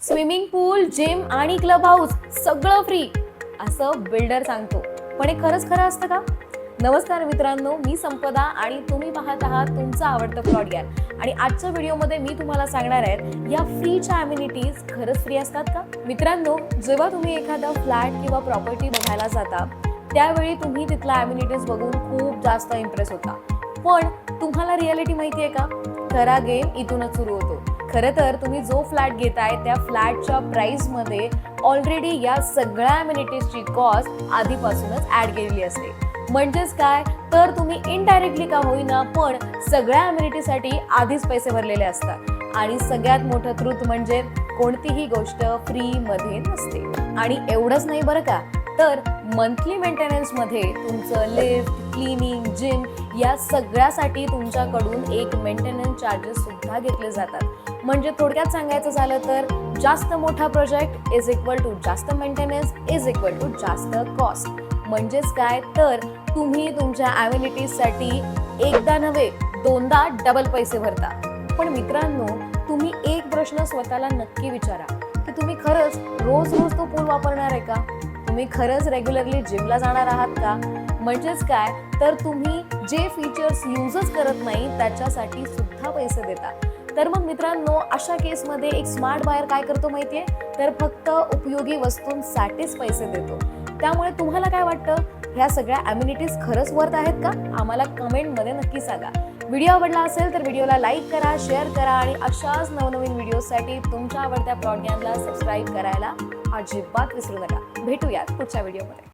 Swimming पूल, gym आणि club house सगळं free असं बिल्डर सांगतो, पण हे खरंच खरं असतं का? नमस्कार मित्रांनो, मी संपदा आणि तुम्ही पाहत आहात तुमचं आवडतं प्लॉटगॅन. आणि आजच्या व्हिडिओमध्ये मी तुम्हाला सांगणार आहे या फ्रीच्या अम्युनिटीज खरंच फ्री असतात का? मित्रांनो, जेव्हा तुम्ही एखादा फ्लॅट किंवा प्रॉपर्टी बघायला जाता त्यावेळी तुम्ही तिथला अम्युनिटीज बघून खूप जास्त इम्प्रेस होता, पण तुम्हाला रियालिटी माहिती आहे का? खरा गेम इथूनच सुरू होतो. खरं तर तुम्ही जो फ्लॅट घेताय त्या फ्लॅटच्या प्राइसमध्ये ऑलरेडी या सगळ्या अम्युनिटीजची कॉस्ट आधीपासूनच ॲड केलेली असते. म्हणजेच काय, तर तुम्ही इनडायरेक्टली का होईना पण सगळ्या अम्युनिटीसाठी आधीच पैसे भरलेले असतात. आणि सगळ्यात मोठं ट्रूथ म्हणजे कोणतीही गोष्ट फ्रीमध्ये नसते. आणि एवढंच नाही बरं का, तर मंथली मेंटेनन्समध्ये तुमचं लिफ्ट, क्लिनिंग, जिम या सगळ्यासाठी तुमच्याकडून एक मेंटेनन्स चार्जेस सुद्धा घेतले जातात. म्हणजे थोडक्यात सांगायचं झालं तर जास्त मोठा प्रोजेक्ट इज इक्वल टू जास्त मेंटेनन्स इज इक्वल टू जास्त कॉस्ट. म्हणजेच काय, तर तुम्ही तुमच्या अम्युनिटीजसाठी एकदा नव्हे दोनदा डबल पैसे भरता. पण मित्रांनो, तुम्ही एक प्रश्न स्वतःला नक्की विचारा की तुम्ही खरंच रोज रोज तो पूल वापरणार आहे का? तुम्ही खरंच रेग्युलरली जिमला जाणार आहात का? म्हणजेच काय, तर तुम्ही जे फीचर्स यूजच करत नाही त्याच्यासाठी सुद्धा पैसे देता. तर मग मित्रांनो, अशा केसमध्ये एक स्मार्ट बायर काय करतो माहितीये, तर फक्त उपयोगी वस्तूंसाठीच पैसे देतो. त्यामुळे तुम्हाला काय वाटतं, ह्या सगळ्या अम्युनिटीज खरंच वर्थ आहेत का? आम्हाला कमेंटमध्ये नक्की सांगा. व्हिडिओ आवडला असेल तर व्हिडिओला लाईक करा, शेअर करा आणि अशाच नवनवीन व्हिडिओसाठी तुमच्या आवडत्या प्लॉटगॅनला सबस्क्राईब करायला अजिबात विसरू नका. भेटूयात पुढच्या व्हिडिओमध्ये.